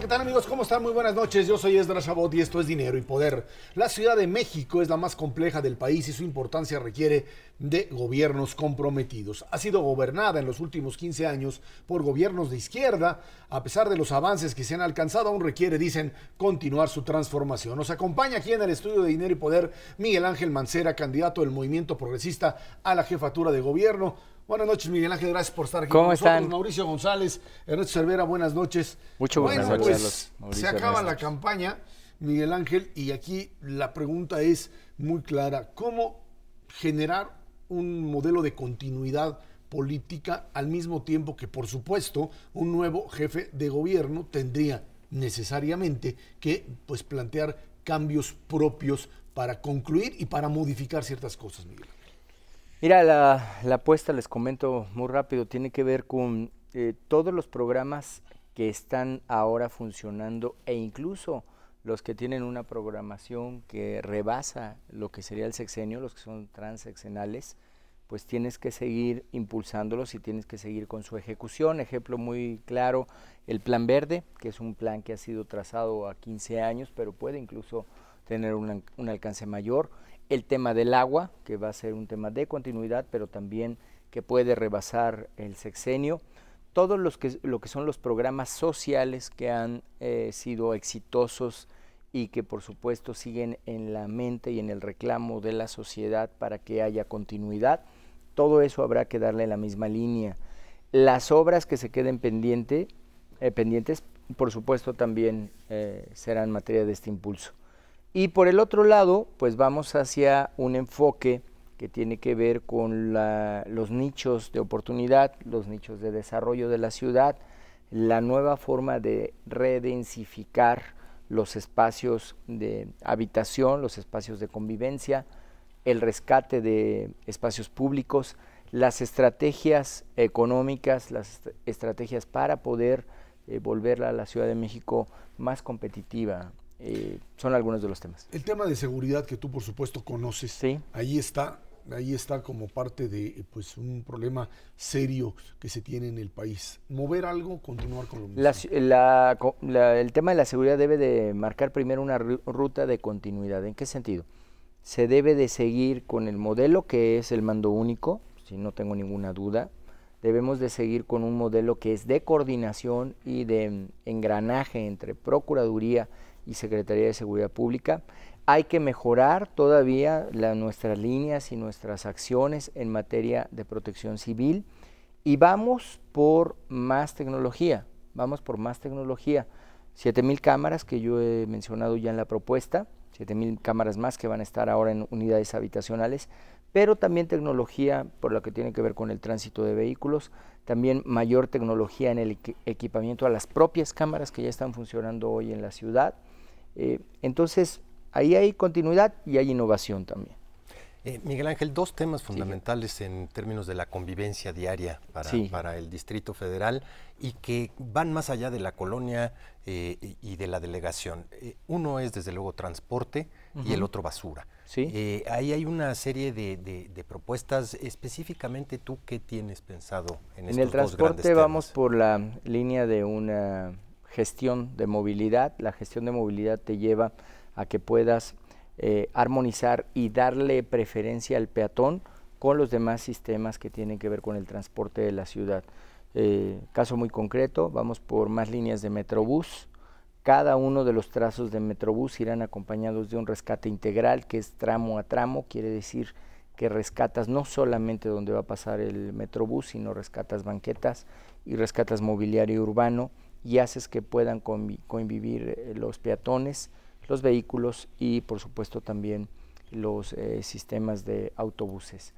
tal, amigos? ¿Cómo están? Muy buenas noches. Yo soy Esdras Chabot y esto es Dinero y Poder. La Ciudad de México es la más compleja del país y su importancia requiere de gobiernos comprometidos. Ha sido gobernada en los últimos 15 años por gobiernos de izquierda. A pesar de los avances que se han alcanzado, aún requiere, dicen, continuar su transformación. Nos acompaña aquí en el estudio de Dinero y Poder Miguel Ángel Mancera, candidato del Movimiento Progresista a la jefatura de gobierno. Buenas noches, Miguel Ángel, gracias por estar aquí con nosotros. ¿Cómo están? Mauricio González, Ernesto Cervera, buenas noches. Mucho gusto. Bueno, Buenas pues noches, se acaba la campaña, Miguel Ángel, y aquí la pregunta es muy clara. ¿Cómo generar un modelo de continuidad política al mismo tiempo que, por supuesto, un nuevo jefe de gobierno tendría necesariamente que pues, plantear cambios propios para concluir y para modificar ciertas cosas, Miguel? Mira, la apuesta, les comento muy rápido, tiene que ver con todos los programas que están ahora funcionando e incluso los que tienen una programación que rebasa lo que sería el sexenio, los que son transeccionales, pues tienes que seguir impulsándolos y tienes que seguir con su ejecución. Ejemplo muy claro, el Plan Verde, que es un plan que ha sido trazado a 15 años, pero puede incluso tener un alcance mayor. El tema del agua, que va a ser un tema de continuidad, pero también que puede rebasar el sexenio. Todos lo que son los programas sociales que han sido exitosos y que por supuesto siguen en la mente y en el reclamo de la sociedad para que haya continuidad, todo eso habrá que darle la misma línea. Las obras que se queden pendientes, por supuesto también serán materia de este impulso. Y por el otro lado, pues vamos hacia un enfoque que tiene que ver con los nichos de oportunidad, los nichos de desarrollo de la ciudad, la nueva forma de redensificar los espacios de habitación, los espacios de convivencia, el rescate de espacios públicos, las estrategias económicas, las estrategias para poder volverla a la Ciudad de México más competitiva. Son algunos de los temas. El tema de seguridad que tú por supuesto conoces, ¿sí? ahí está como parte de pues un problema serio que se tiene en el país. ¿Mover algo, continuar con lo mismo? El tema de la seguridad debe de marcar primero una ruta de continuidad. ¿En qué sentido? Se debe de seguir con el modelo que es el mando único, si no tengo ninguna duda. Debemos de seguir con un modelo que es de coordinación y de engranaje entre Procuraduría y Secretaría de Seguridad Pública. Hay que mejorar todavía nuestras líneas y nuestras acciones en materia de protección civil y vamos por más tecnología, 7,000 cámaras que yo he mencionado ya en la propuesta, 7,000 cámaras más que van a estar ahora en unidades habitacionales, pero también tecnología por lo que tiene que ver con el tránsito de vehículos, también mayor tecnología en el equipamiento a las propias cámaras que ya están funcionando hoy en la ciudad. Entonces, ahí hay continuidad y hay innovación también. Miguel Ángel, dos temas fundamentales en términos de la convivencia diaria para el Distrito Federal y que van más allá de la colonia y de la delegación. Uno es, desde luego, transporte y el otro basura. ¿Sí? Ahí hay una serie de propuestas. Específicamente, ¿tú qué tienes pensado en estos dos grandes temas? En el transporte vamos por la línea de una gestión de movilidad. La gestión de movilidad te lleva a que puedas armonizar y darle preferencia al peatón con los demás sistemas que tienen que ver con el transporte de la ciudad. Caso muy concreto, vamos por más líneas de Metrobús. Cada uno de los trazos de Metrobús irán acompañados de un rescate integral, que es tramo a tramo, quiere decir que rescatas no solamente donde va a pasar el Metrobús, sino rescatas banquetas y rescatas mobiliario urbano y haces que puedan convivir los peatones, los vehículos y por supuesto también los sistemas de autobuses.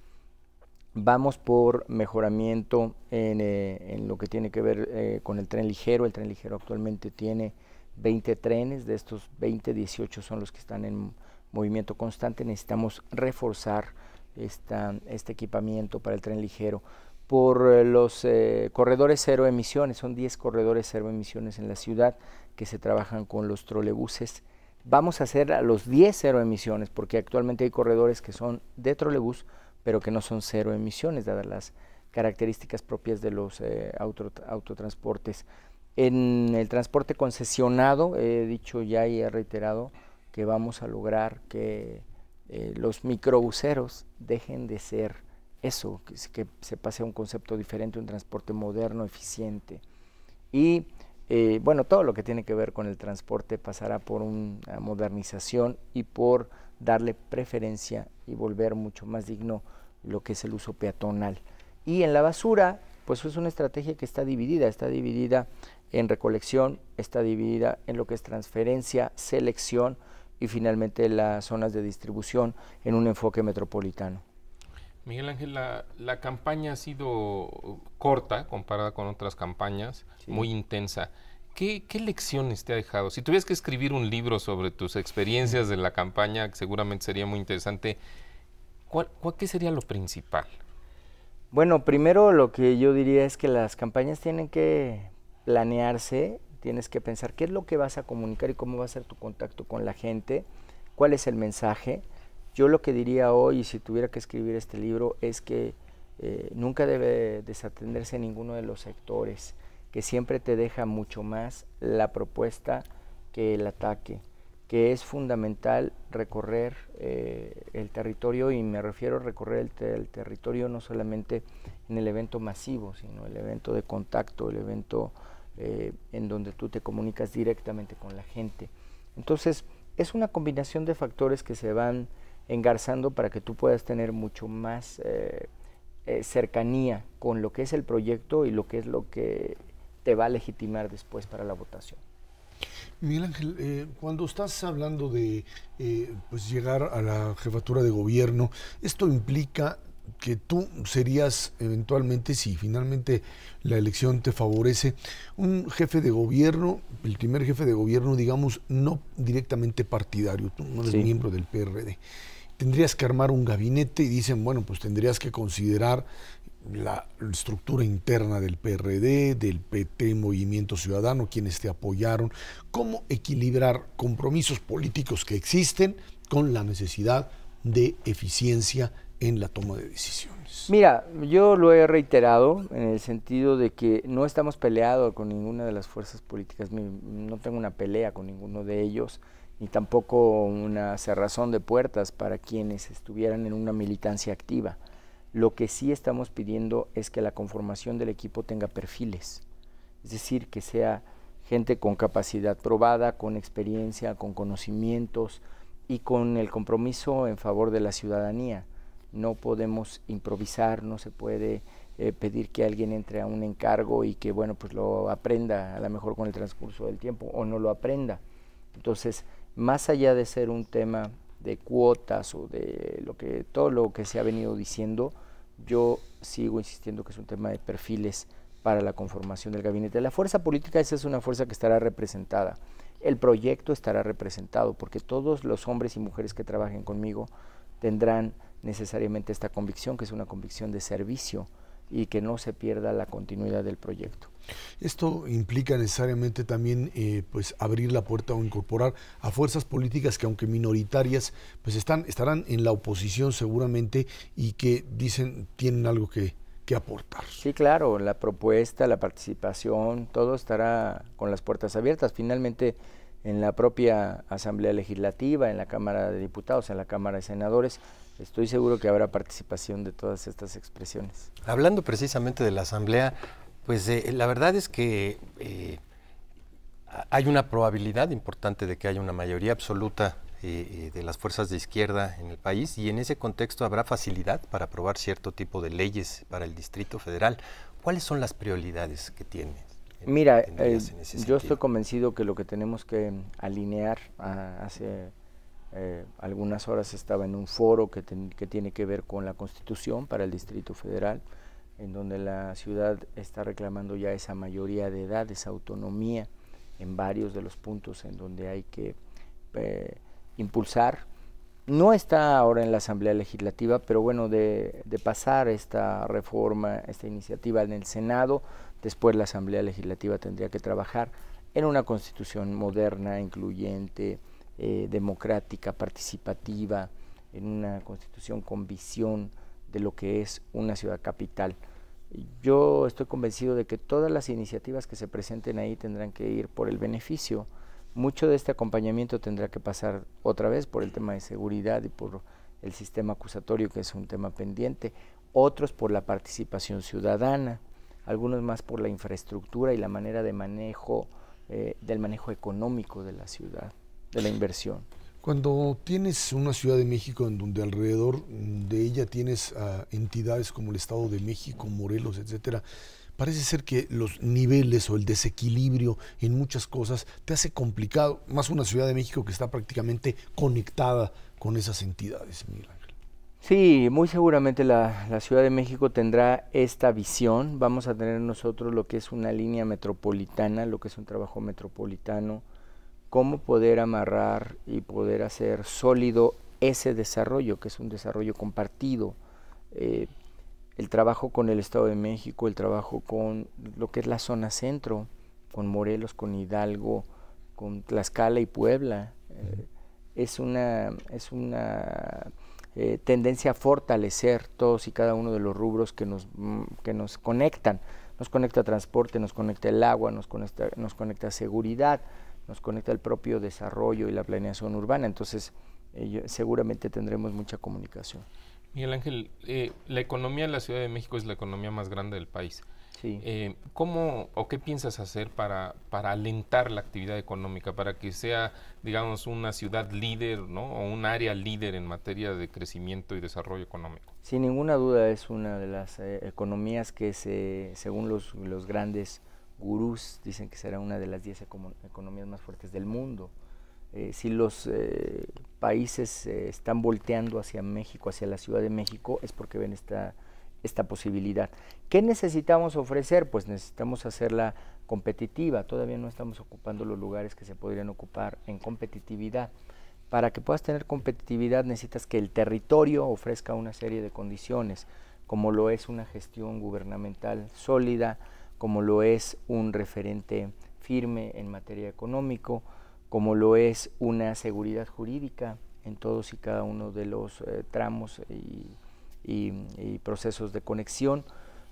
Vamos por mejoramiento en lo que tiene que ver con el tren ligero. El tren ligero actualmente tiene 20 trenes, de estos 20, 18 son los que están en movimiento constante. Necesitamos reforzar este equipamiento para el tren ligero. Por los corredores cero emisiones, son 10 corredores cero emisiones en la ciudad que se trabajan con los trolebuses. Vamos a hacer a los 10 cero emisiones, porque actualmente hay corredores que son de trolebús, pero que no son cero emisiones, dadas las características propias de los autotransportes. En el transporte concesionado, he dicho ya y he reiterado que vamos a lograr que los microbuseros dejen de ser eso, que se pase a un concepto diferente, un transporte moderno, eficiente. Y bueno, todo lo que tiene que ver con el transporte pasará por una modernización y por darle preferencia y volver mucho más digno lo que es el uso peatonal. Y en la basura, pues es una estrategia que está dividida en recolección, está dividida en lo que es transferencia, selección y finalmente las zonas de distribución en un enfoque metropolitano. Miguel Ángel, la campaña ha sido corta comparada con otras campañas, sí, muy intensa. ¿Qué lecciones te ha dejado? Si tuvieras que escribir un libro sobre tus experiencias de la campaña, que seguramente sería muy interesante, ¿qué sería lo principal? Bueno, primero lo que yo diría es que las campañas tienen que planearse, tienes que pensar qué es lo que vas a comunicar y cómo va a ser tu contacto con la gente, cuál es el mensaje. Yo lo que diría hoy, si tuviera que escribir este libro, es que nunca debe desatenderse ninguno de los sectores, que siempre te deja mucho más la propuesta que el ataque, que es fundamental recorrer el territorio, y me refiero a recorrer el territorio no solamente en el evento masivo, sino el evento de contacto, el evento en donde tú te comunicas directamente con la gente. Entonces, es una combinación de factores que se van engarzando para que tú puedas tener mucho más cercanía con lo que es el proyecto y lo que te va a legitimar después para la votación. Miguel Ángel, cuando estás hablando de pues llegar a la jefatura de gobierno, esto implica que tú serías eventualmente, si finalmente la elección te favorece, un jefe de gobierno, el primer jefe de gobierno, digamos, no directamente partidario, tú no eres miembro del PRD. Tendrías que armar un gabinete y dicen, bueno, pues tendrías que considerar la estructura interna del PRD, del PT, Movimiento Ciudadano, quienes te apoyaron, cómo equilibrar compromisos políticos que existen con la necesidad de eficiencia en la toma de decisiones. Mira, yo lo he reiterado en el sentido de que no estamos peleados con ninguna de las fuerzas políticas, no tengo una pelea con ninguno de ellos, ni tampoco una cerrazón de puertas para quienes estuvieran en una militancia activa. Lo que sí estamos pidiendo es que la conformación del equipo tenga perfiles, es decir, que sea gente con capacidad probada, con experiencia, con conocimientos y con el compromiso en favor de la ciudadanía. No podemos improvisar, no se puede pedir que alguien entre a un encargo y que, bueno, pues lo aprenda a lo mejor con el transcurso del tiempo o no lo aprenda. Entonces, más allá de ser un tema de cuotas o de todo lo que se ha venido diciendo, yo sigo insistiendo que es un tema de perfiles para la conformación del gabinete. La fuerza política, esa es una fuerza que estará representada. El proyecto estará representado, porque todos los hombres y mujeres que trabajen conmigo tendrán necesariamente esta convicción, que es una convicción de servicio y que no se pierda la continuidad del proyecto. Esto implica necesariamente también pues abrir la puerta o incorporar a fuerzas políticas que, aunque minoritarias, pues estarán en la oposición seguramente y que dicen tienen algo que aportar. Sí, claro, la propuesta, la participación, todo estará con las puertas abiertas. Finalmente, en la propia Asamblea Legislativa, en la Cámara de Diputados, en la Cámara de Senadores, estoy seguro que habrá participación de todas estas expresiones. Hablando precisamente de la Asamblea, pues la verdad es que hay una probabilidad importante de que haya una mayoría absoluta de las fuerzas de izquierda en el país, y en ese contexto habrá facilidad para aprobar cierto tipo de leyes para el Distrito Federal. ¿Cuáles son las prioridades que tiene? Mira, yo estoy convencido que lo que tenemos que alinear, hace algunas horas estaba en un foro que tiene que ver con la Constitución para el Distrito Federal, en donde la ciudad está reclamando ya esa mayoría de edad, esa autonomía en varios de los puntos en donde hay que impulsar. No está ahora en la Asamblea Legislativa, pero bueno, de pasar esta reforma, esta iniciativa en el Senado, después la Asamblea Legislativa tendría que trabajar en una constitución moderna, incluyente, democrática, participativa, en una constitución con visión de lo que es una ciudad capital. Yo estoy convencido de que todas las iniciativas que se presenten ahí tendrán que ir por el beneficio. Mucho de este acompañamiento tendrá que pasar otra vez por el tema de seguridad y por el sistema acusatorio, que es un tema pendiente, otros por la participación ciudadana, algunos más por la infraestructura y la manera de manejo, del manejo económico de la ciudad, de la inversión. Cuando tienes una Ciudad de México en donde alrededor de ella tienes entidades como el Estado de México, Morelos, etcétera, parece ser que los niveles o el desequilibrio en muchas cosas te hace complicado, más una Ciudad de México que está prácticamente conectada con esas entidades, Miguel Ángel. Sí, muy seguramente la Ciudad de México tendrá esta visión. Vamos a tener nosotros lo que es una línea metropolitana, lo que es un trabajo metropolitano, cómo poder amarrar y poder hacer sólido ese desarrollo, que es un desarrollo compartido. El trabajo con el Estado de México, el trabajo con lo que es la zona centro, con Morelos, con Hidalgo, con Tlaxcala y Puebla, es una tendencia a fortalecer todos y cada uno de los rubros que nos conectan. Nos conecta transporte, nos conecta el agua, nos conecta seguridad, nos conecta el propio desarrollo y la planeación urbana. Entonces, seguramente tendremos mucha comunicación. Miguel Ángel, la economía de la Ciudad de México es la economía más grande del país. Sí. ¿Cómo o qué piensas hacer para alentar la actividad económica, para que sea, digamos, una ciudad líder, ¿no? O un área líder en materia de crecimiento y desarrollo económico? Sin ninguna duda es una de las economías que según los grandes gurús dicen que será una de las 10 economías más fuertes del mundo. Si los países están volteando hacia México, hacia la Ciudad de México, es porque ven esta posibilidad. ¿Qué necesitamos ofrecer? Pues necesitamos hacerla competitiva. Todavía no estamos ocupando los lugares que se podrían ocupar en competitividad. Para que puedas tener competitividad necesitas que el territorio ofrezca una serie de condiciones, como lo es una gestión gubernamental sólida, como lo es un referente firme en materia económico, como lo es una seguridad jurídica en todos y cada uno de los tramos y procesos de conexión,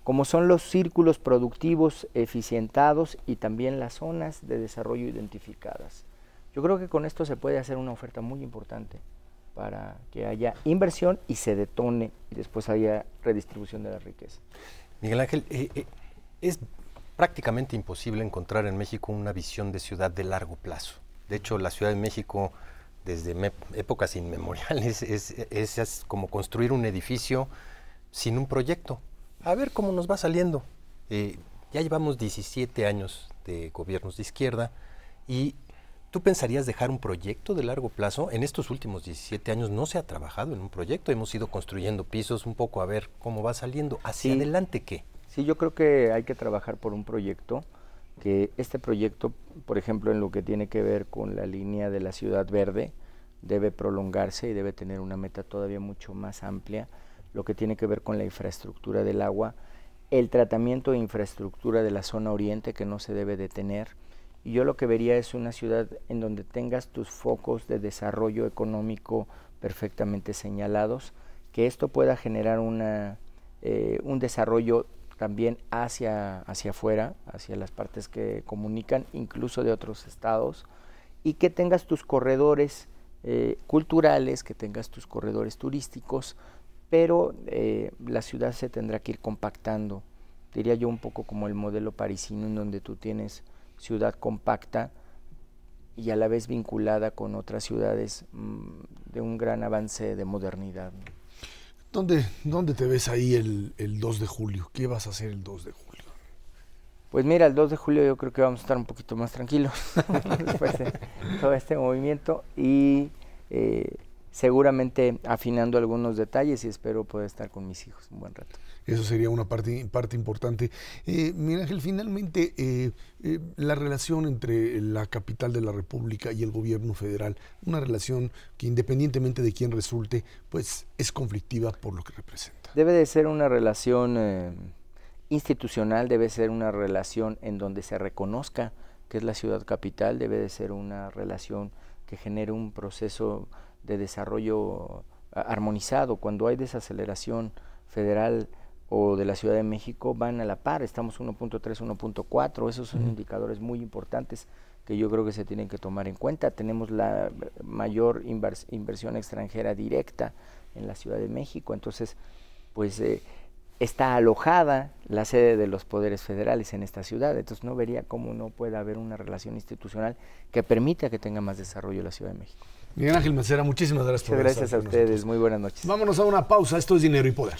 como son los círculos productivos eficientados y también las zonas de desarrollo identificadas. Yo creo que con esto se puede hacer una oferta muy importante para que haya inversión y se detone y después haya redistribución de la riqueza. Miguel Ángel, es prácticamente imposible encontrar en México una visión de ciudad de largo plazo. De hecho, la Ciudad de México, desde épocas inmemoriales, es como construir un edificio sin un proyecto. A ver cómo nos va saliendo. Ya llevamos 17 años de gobiernos de izquierda y ¿tú pensarías dejar un proyecto de largo plazo? En estos últimos 17 años no se ha trabajado en un proyecto, hemos ido construyendo pisos un poco a ver cómo va saliendo. ¿Hacia adelante qué? Sí, yo creo que hay que trabajar por un proyecto, que este proyecto, por ejemplo, en lo que tiene que ver con la línea de la Ciudad Verde, debe prolongarse y debe tener una meta todavía mucho más amplia, lo que tiene que ver con la infraestructura del agua, el tratamiento de infraestructura de la zona oriente que no se debe detener, y yo lo que vería es una ciudad en donde tengas tus focos de desarrollo económico perfectamente señalados, que esto pueda generar un desarrollo también hacia afuera, hacia las partes que comunican, incluso de otros estados, y que tengas tus corredores culturales, que tengas tus corredores turísticos, pero la ciudad se tendrá que ir compactando, diría yo un poco como el modelo parisino, en donde tú tienes ciudad compacta y a la vez vinculada con otras ciudades de un gran avance de modernidad, ¿no? ¿Dónde te ves ahí el 2 de julio? ¿Qué vas a hacer el 2 de julio? Pues mira, el 2 de julio yo creo que vamos a estar un poquito más tranquilos después de todo este movimiento y seguramente afinando algunos detalles y espero poder estar con mis hijos un buen rato. Eso sería una parte importante. Miguel Ángel, finalmente, la relación entre la capital de la República y el gobierno federal, una relación que independientemente de quién resulte, pues es conflictiva por lo que representa. Debe de ser una relación institucional, debe ser una relación en donde se reconozca que es la ciudad capital, debe de ser una relación que genere un proceso de desarrollo armonizado. Cuando hay desaceleración federal, o de la Ciudad de México van a la par, estamos 1.3, 1.4, esos son indicadores muy importantes que yo creo que se tienen que tomar en cuenta. Tenemos la mayor inversión extranjera directa en la Ciudad de México, entonces pues está alojada la sede de los poderes federales en esta ciudad, entonces no vería cómo no puede haber una relación institucional que permita que tenga más desarrollo la Ciudad de México. Miguel Ángel Mancera, muchísimas gracias por estar gracias a ustedes, nosotros. Muy buenas noches. Vámonos a una pausa, esto es Dinero y Poder.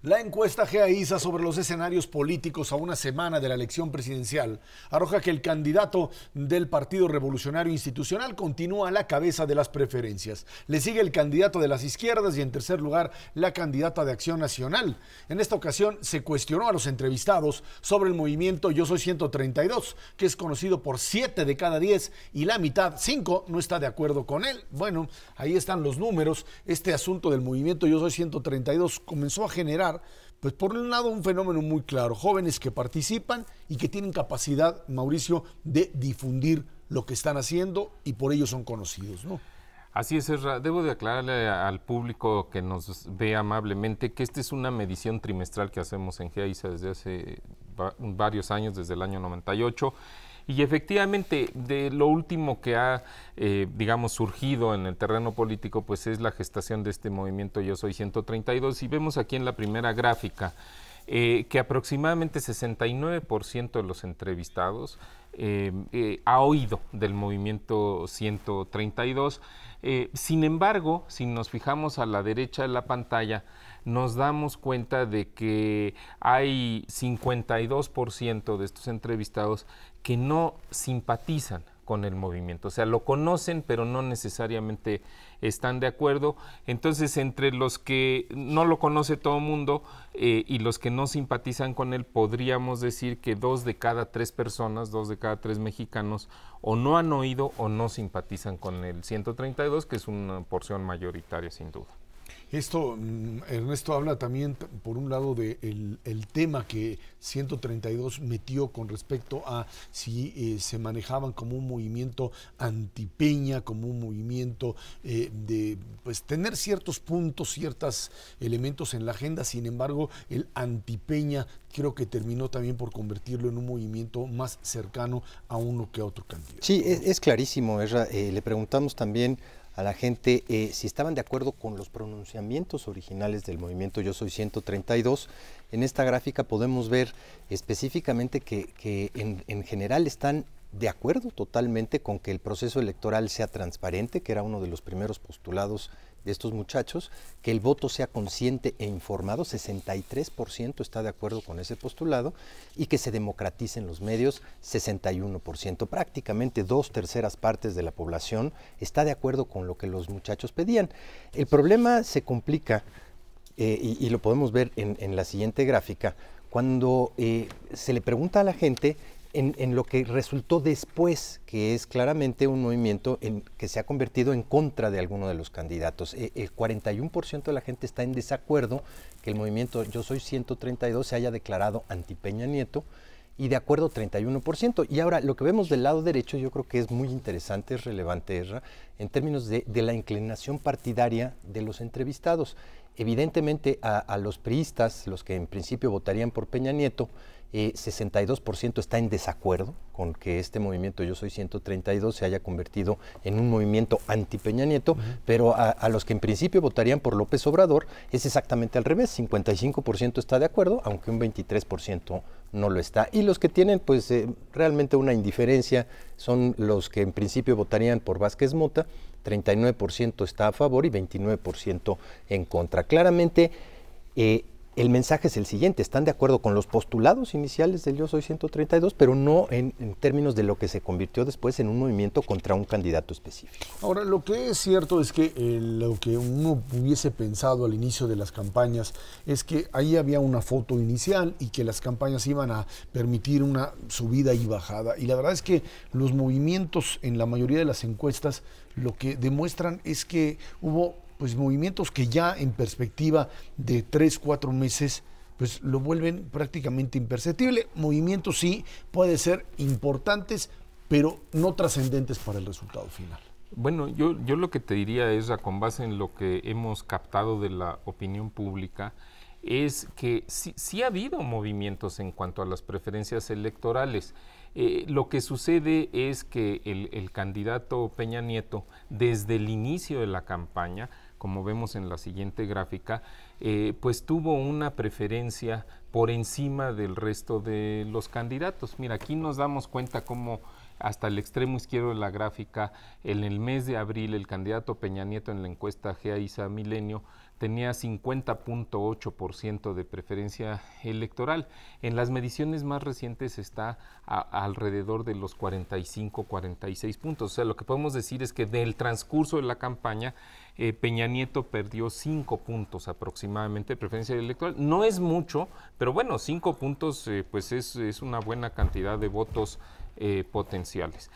La encuesta GEA-ISA sobre los escenarios políticos a una semana de la elección presidencial arroja que el candidato del Partido Revolucionario Institucional continúa a la cabeza de las preferencias. Le sigue el candidato de las izquierdas y en tercer lugar la candidata de Acción Nacional. En esta ocasión se cuestionó a los entrevistados sobre el movimiento Yo Soy 132, que es conocido por 7 de cada 10 y la mitad, 5, no está de acuerdo con él. Bueno, ahí están los números. Este asunto del movimiento Yo Soy 132 comenzó a generar, pues por un lado, un fenómeno muy claro, jóvenes que participan y que tienen capacidad, Mauricio, de difundir lo que están haciendo y por ello son conocidos, ¿no? Así es, Ezra. Debo de aclararle al público que nos ve amablemente que esta es una medición trimestral que hacemos en GEA-ISA desde hace varios años, desde el año 98. Y efectivamente, de lo último que ha, digamos, surgido en el terreno político, pues es la gestación de este movimiento Yo Soy 132. Y vemos aquí en la primera gráfica que aproximadamente 69% de los entrevistados ha oído del movimiento 132. Sin embargo, si nos fijamos a la derecha de la pantalla, nos damos cuenta de que hay 52% de estos entrevistados que no simpatizan con el movimiento, o sea, lo conocen, pero no necesariamente están de acuerdo. Entonces, entre los que no lo conoce todo el mundo y los que no simpatizan con él, podríamos decir que 2 de cada 3 personas, 2 de cada 3 mexicanos, o no han oído o no simpatizan con el 132, que es una porción mayoritaria, sin duda. Esto, Ernesto, habla también, por un lado, de el tema que 132 metió con respecto a si se manejaban como un movimiento anti-Peña, como un movimiento de pues tener ciertos puntos, ciertos elementos en la agenda. Sin embargo, el anti-Peña creo que terminó también por convertirlo en un movimiento más cercano a uno que a otro candidato. Sí, es clarísimo, Ezra. Le preguntamos también a la gente si estaban de acuerdo con los pronunciamientos originales del movimiento Yo Soy 132. En esta gráfica podemos ver específicamente que en general están de acuerdo totalmente con que el proceso electoral sea transparente, que era uno de los primeros postulados de estos muchachos, que el voto sea consciente e informado, 63% está de acuerdo con ese postulado, y que se democraticen los medios, 61%. Prácticamente 2/3 partes de la población está de acuerdo con lo que los muchachos pedían. El problema se complica, y lo podemos ver en la siguiente gráfica, cuando se le pregunta a la gente en lo que resultó después, que es claramente un movimiento que se ha convertido en contra de alguno de los candidatos. El 41% de la gente está en desacuerdo que el movimiento Yo Soy 132 se haya declarado anti-Peña Nieto, y de acuerdo 31%. Y ahora, lo que vemos del lado derecho yo creo que es muy interesante, es relevante, Ezra, en términos de la inclinación partidaria de los entrevistados. Evidentemente a los priistas, los que en principio votarían por Peña Nieto, 62% está en desacuerdo con que este movimiento Yo Soy 132 se haya convertido en un movimiento anti-Peña Nieto, pero a los que en principio votarían por López Obrador es exactamente al revés, 55% está de acuerdo, aunque un 23% no lo está. Y los que tienen pues realmente una indiferencia son los que en principio votarían por Vázquez Mota, 39% está a favor y 29% en contra. Claramente, el mensaje es el siguiente: están de acuerdo con los postulados iniciales del Yo Soy 132, pero no en términos de lo que se convirtió después en un movimiento contra un candidato específico. Ahora, lo que es cierto es que lo que uno hubiese pensado al inicio de las campañas es que ahí había una foto inicial y que las campañas iban a permitir una subida y bajada. Y la verdad es que los movimientos en la mayoría de las encuestas lo que demuestran es que hubo pues movimientos que ya en perspectiva de 3-4 meses pues lo vuelven prácticamente imperceptible. Movimientos sí pueden ser importantes, pero no trascendentes para el resultado final. Bueno, yo lo que te diría es, con base en lo que hemos captado de la opinión pública, es que sí ha habido movimientos en cuanto a las preferencias electorales. Lo que sucede es que el candidato Peña Nieto, desde el inicio de la campaña, como vemos en la siguiente gráfica, pues tuvo una preferencia por encima del resto de los candidatos. Mira, aquí nos damos cuenta cómo hasta el extremo izquierdo de la gráfica, en el mes de abril, el candidato Peña Nieto en la encuesta GEA-ISA Milenio tenía 50.8% de preferencia electoral. En las mediciones más recientes está alrededor de los 45, 46 puntos. O sea, lo que podemos decir es que del transcurso de la campaña, Peña Nieto perdió 5 puntos aproximadamente de preferencia electoral. No es mucho, pero bueno, 5 puntos pues es una buena cantidad de votos potenciales.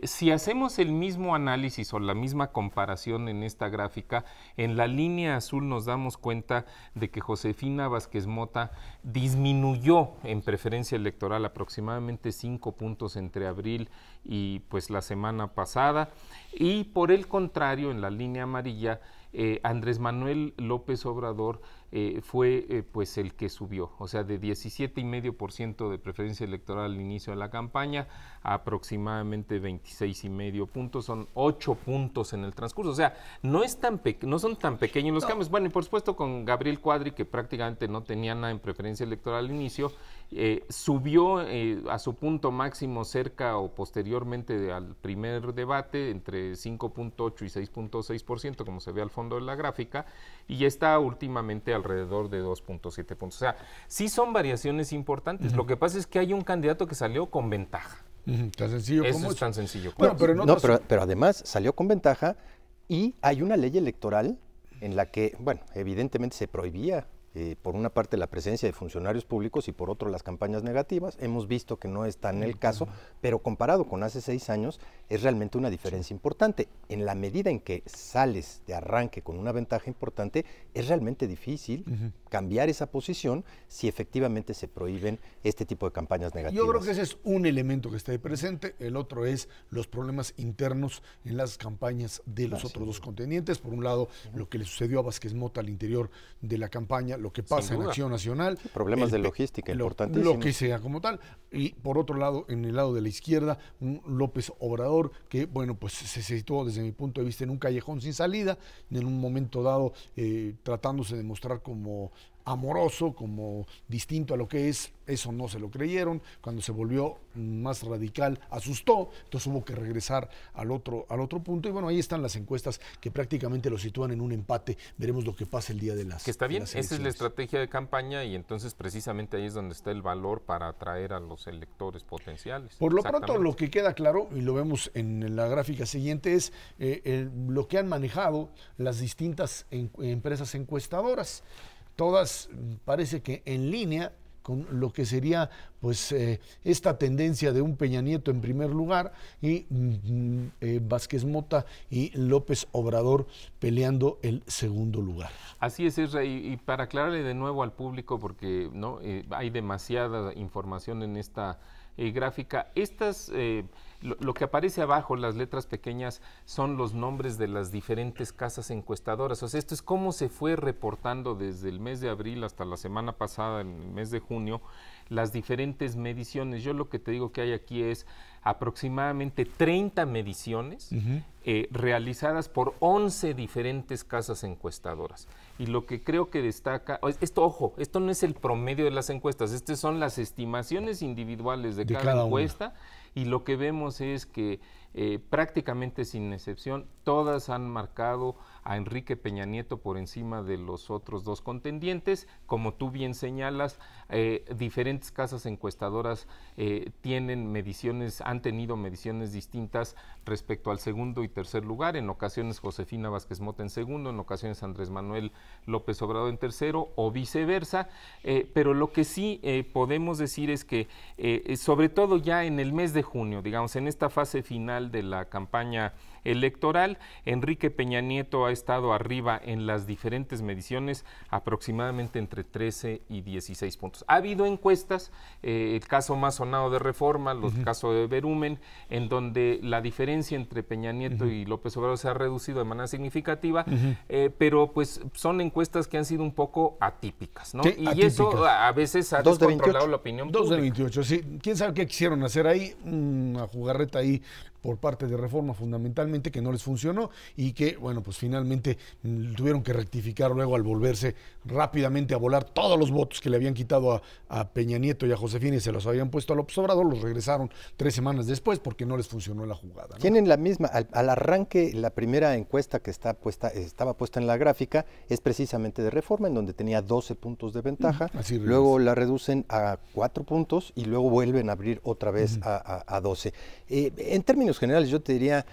Si hacemos el mismo análisis o la misma comparación en esta gráfica, en la línea azul nos damos cuenta de que Josefina Vázquez Mota disminuyó en preferencia electoral aproximadamente 5 puntos entre abril y pues la semana pasada, y por el contrario, en la línea amarilla, Andrés Manuel López Obrador fue pues el que subió, o sea, de 17,5% de preferencia electoral al inicio de la campaña a aproximadamente 26,5 puntos, son 8 puntos en el transcurso, o sea, no son tan pequeños los cambios. Bueno, y por supuesto con Gabriel Cuadri, que prácticamente no tenía nada en preferencia electoral al inicio, subió a su punto máximo cerca o posteriormente al primer debate, entre 5.8 y 6.6%, como se ve al fondo de la gráfica, y está últimamente alrededor de 2.7 puntos. O sea, sí son variaciones importantes. Lo que pasa es que hay un candidato que salió con ventaja. Tan sencillo Eso como es tan sencillo. Bueno, pero además salió con ventaja y hay una ley electoral en la que, bueno, evidentemente se prohibía por una parte la presencia de funcionarios públicos y por otro las campañas negativas. Hemos visto que no es tan el caso, pero comparado con hace 6 años es realmente una diferencia importante. En la medida en que sales de arranque con una ventaja importante, es realmente difícil cambiar esa posición si efectivamente se prohíben este tipo de campañas negativas. Yo creo que ese es un elemento que está ahí presente. El otro es los problemas internos en las campañas de los otros dos contendientes. Por un lado, lo que le sucedió a Vázquez Mota al interior de la campaña, lo que pasa en Acción Nacional. Problemas de logística importantísimos. Lo que sea como tal. Y por otro lado, en el lado de la izquierda, un López Obrador que, bueno, pues se situó desde mi punto de vista en un callejón sin salida, en un momento dado tratándose de mostrar como amoroso, como distinto a lo que es. Eso no se lo creyeron. Cuando se volvió más radical, asustó, entonces hubo que regresar al otro punto. Y bueno, ahí están las encuestas que prácticamente lo sitúan en un empate. Veremos lo que pasa el día de las Que está bien, esa es la estrategia de campaña, y entonces precisamente ahí es donde está el valor para atraer a los electores potenciales. Por lo pronto, lo que queda claro, y lo vemos en la gráfica siguiente, es lo que han manejado las distintas empresas encuestadoras. Todas parece que en línea con lo que sería pues esta tendencia de un Peña Nieto en primer lugar y Vázquez Mota y López Obrador peleando el segundo lugar. Así es, Ezra, y para aclararle de nuevo al público, porque no hay demasiada información en esta gráfica. Lo que aparece abajo, las letras pequeñas, son los nombres de las diferentes casas encuestadoras. O sea, esto es cómo se fue reportando desde el mes de abril hasta la semana pasada, en el mes de junio, las diferentes mediciones. Yo lo que te digo que hay aquí es aproximadamente 30 mediciones realizadas por 11 diferentes casas encuestadoras. Y lo que creo que destaca, ojo, esto no es el promedio de las encuestas, estas son las estimaciones individuales de cada encuesta. Y lo que vemos es que prácticamente sin excepción todas han marcado a Enrique Peña Nieto por encima de los otros dos contendientes. Como tú bien señalas, diferentes casas encuestadoras han tenido mediciones distintas respecto al segundo y tercer lugar. En ocasiones Josefina Vázquez Mota en segundo, en ocasiones Andrés Manuel López Obrador en tercero o viceversa. Pero lo que sí podemos decir es que sobre todo ya en el mes de junio, digamos, en esta fase final de la campaña electoral. Enrique Peña Nieto ha estado arriba en las diferentes mediciones aproximadamente entre 13 y 16 puntos. Ha habido encuestas, el caso más sonado de Reforma, los casos de Verumen, en donde la diferencia entre Peña Nieto y López Obrador se ha reducido de manera significativa, pero pues son encuestas que han sido un poco atípicas, ¿no? Sí, y atípicas. eso a veces ha descontrolado la opinión pública. 2 de 28, sí. ¿Quién sabe qué quisieron hacer ahí? Una jugarreta ahí por parte de Reforma fundamentalmente que no les funcionó y que, bueno, pues finalmente tuvieron que rectificar luego al volverse rápidamente a volar todos los votos que le habían quitado a Peña Nieto y a Josefina y se los habían puesto a López Obrador, los regresaron 3 semanas después porque no les funcionó la jugada, ¿no? Tienen la misma, al arranque, la primera encuesta que estaba puesta en la gráfica es precisamente de Reforma, en donde tenía 12 puntos de ventaja, luego la reducen a 4 puntos y luego vuelven a abrir otra vez a 12. En términos generales, yo te diría,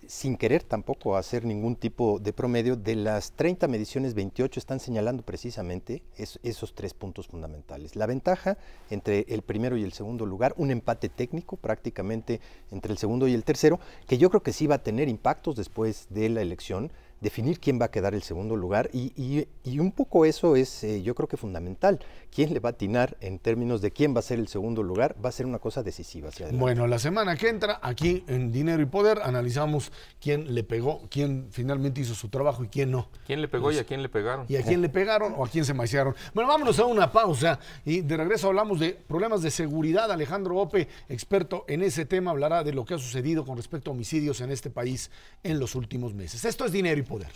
sin querer tampoco hacer ningún tipo de promedio, de las 30 mediciones, 28 están señalando precisamente esos 3 puntos fundamentales. La ventaja entre el primero y el segundo lugar, un empate técnico prácticamente entre el segundo y el tercero, que yo creo que sí va a tener impactos después de la elección, definir quién va a quedar el segundo lugar y un poco eso es yo creo que fundamental. Quién le va a atinar en términos de quién va a ser el segundo lugar va a ser una cosa decisiva hacia adelante. Bueno, la semana que entra aquí en Dinero y Poder analizamos quién le pegó, quién finalmente hizo su trabajo y quién no. ¿Quién le pegó y a quién le pegaron? Y a quién le pegaron o a quién se maiciaron. Bueno, vámonos a una pausa y de regreso hablamos de problemas de seguridad. Alejandro Ope, experto en ese tema, hablará de lo que ha sucedido con respecto a homicidios en este país en los últimos meses. Esto es Dinero y Poder.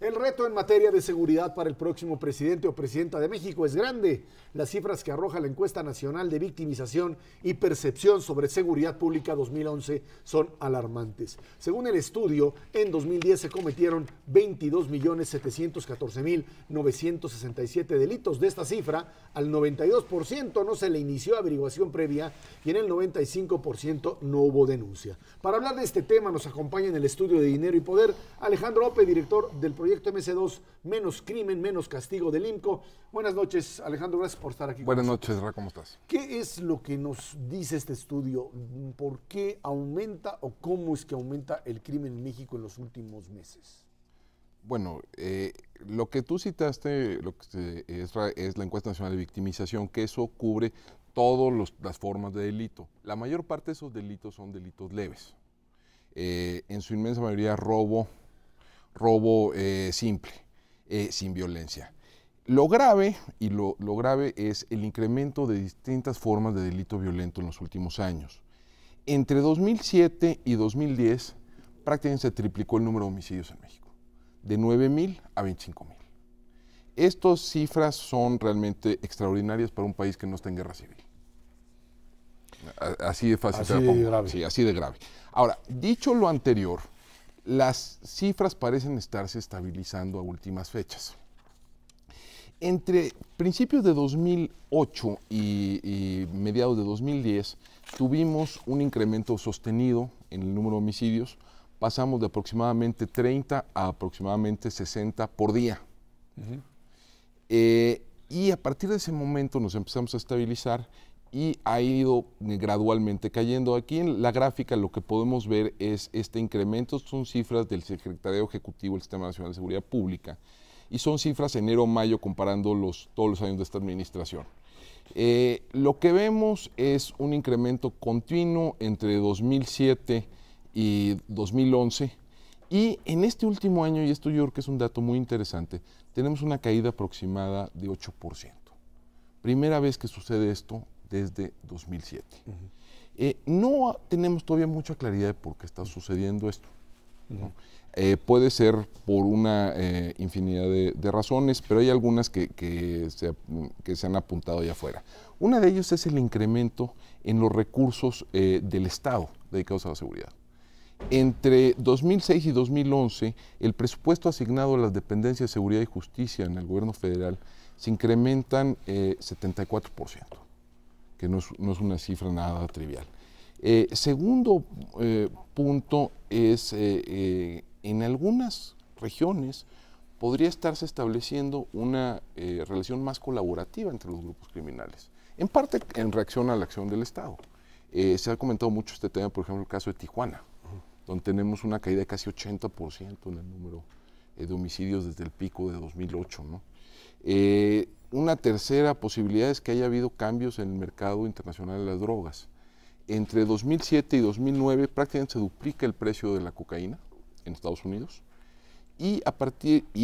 El reto en materia de seguridad para el próximo presidente o presidenta de México es grande. Las cifras que arroja la encuesta nacional de victimización y percepción sobre seguridad pública 2011 son alarmantes. Según el estudio, en 2010 se cometieron 22.714.967 delitos. De esta cifra, al 92% no se le inició averiguación previa y en el 95% no hubo denuncia. Para hablar de este tema nos acompaña en el estudio de Dinero y Poder Alejandro Ope, director del proyecto MC2, Menos Crimen, Menos Castigo del IMCO. Buenas noches, Alejandro, gracias por estar aquí. Buenas noches, Ra, ¿cómo estás? ¿Qué es lo que nos dice este estudio? ¿Por qué aumenta o cómo es que aumenta el crimen en México en los últimos meses? Bueno, lo que tú citaste es la encuesta nacional de victimización, que eso cubre todas las formas de delito. La mayor parte de esos delitos son delitos leves. En su inmensa mayoría robo simple, sin violencia. Lo grave es el incremento de distintas formas de delito violento en los últimos años. Entre 2007 y 2010 prácticamente se triplicó el número de homicidios en México, de 9,000 a 25,000. Estas cifras son realmente extraordinarias para un país que no está en guerra civil. Así de fácil. Así de grave. Sí, así de grave. Ahora, dicho lo anterior, las cifras parecen estarse estabilizando a últimas fechas. Entre principios de 2008 y mediados de 2010 tuvimos un incremento sostenido en el número de homicidios. Pasamos de aproximadamente 30 a aproximadamente 60 por día. Y a partir de ese momento nos empezamos a estabilizar y ha ido gradualmente cayendo. Aquí en la gráfica lo que podemos ver es este incremento, son cifras del Secretariado Ejecutivo del Sistema Nacional de Seguridad Pública y son cifras enero-mayo comparando todos los años de esta administración. Lo que vemos es un incremento continuo entre 2007 y 2011 y en este último año, y esto yo creo que es un dato muy interesante, tenemos una caída aproximada de 8%. Primera vez que sucede esto desde 2007. No tenemos todavía mucha claridad de por qué está sucediendo esto, ¿no? Puede ser por una infinidad de razones, pero hay algunas que se han apuntado allá afuera. Una de ellas es el incremento en los recursos del Estado dedicados a la seguridad. Entre 2006 y 2011, el presupuesto asignado a las dependencias de seguridad y justicia en el gobierno federal se incrementan 74%. Que no es una cifra nada trivial. Segundo punto es, en algunas regiones podría estarse estableciendo una relación más colaborativa entre los grupos criminales, en parte en reacción a la acción del Estado. Se ha comentado mucho este tema, por ejemplo, el caso de Tijuana, donde tenemos una caída de casi 80% en el número de homicidios desde el pico de 2008, ¿no? Una tercera posibilidad es que haya habido cambios en el mercado internacional de las drogas. Entre 2007 y 2009 prácticamente se duplica el precio de la cocaína en Estados Unidos y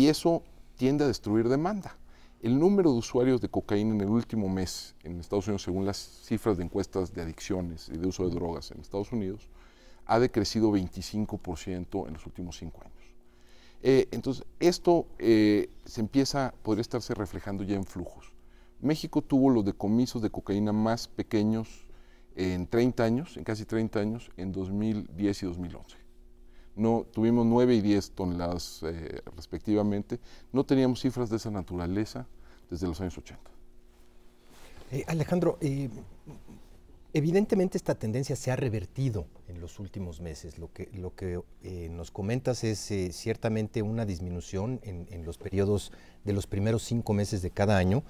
eso tiende a destruir demanda. El número de usuarios de cocaína en el último mes en Estados Unidos, según las cifras de encuestas de adicciones y de uso de drogas en Estados Unidos, ha decrecido 25% en los últimos 5 años. Entonces, esto podría estarse reflejando ya en flujos. México tuvo los decomisos de cocaína más pequeños en 30 años, en casi 30 años, en 2010 y 2011. No, tuvimos 9 y 10 toneladas respectivamente. No teníamos cifras de esa naturaleza desde los años 80. Alejandro, evidentemente esta tendencia se ha revertido en los últimos meses. Lo que nos comentas es ciertamente una disminución en los periodos de los primeros 5 meses de cada año,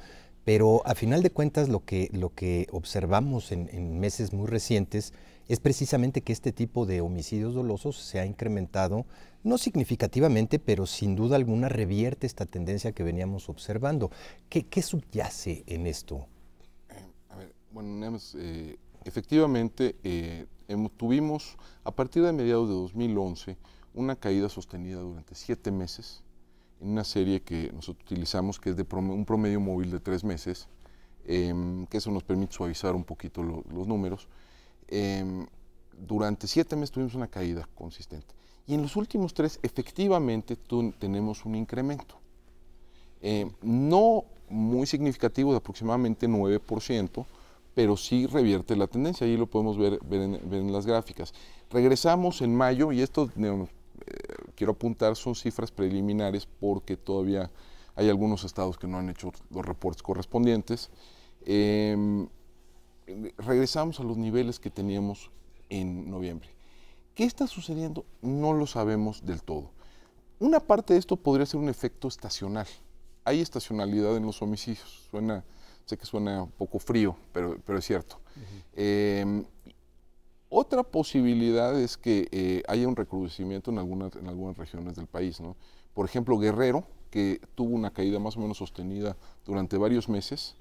pero a final de cuentas lo que observamos en meses muy recientes es precisamente que este tipo de homicidios dolosos se ha incrementado, no significativamente, pero sin duda alguna revierte esta tendencia que veníamos observando. ¿Qué subyace en esto? Efectivamente, tuvimos a partir de mediados de 2011 una caída sostenida durante 7 meses en una serie que nosotros utilizamos, que es de un promedio móvil de 3 meses, que eso nos permite suavizar un poquito los números. Durante 7 meses tuvimos una caída consistente. Y en los últimos 3, efectivamente, tenemos un incremento. No muy significativo, de aproximadamente 9%, pero sí revierte la tendencia. Ahí lo podemos ver en las gráficas. Regresamos en mayo, y esto quiero apuntar, son cifras preliminares porque todavía hay algunos estados que no han hecho los reportes correspondientes. Regresamos a los niveles que teníamos en noviembre. ¿Qué está sucediendo? No lo sabemos del todo. Una parte de esto podría ser un efecto estacional. Hay estacionalidad en los homicidios. Sé que suena un poco frío, pero es cierto. Otra posibilidad es que haya un recrudecimiento en algunas regiones del país, ¿no? Por ejemplo, Guerrero, que tuvo una caída más o menos sostenida durante varios meses,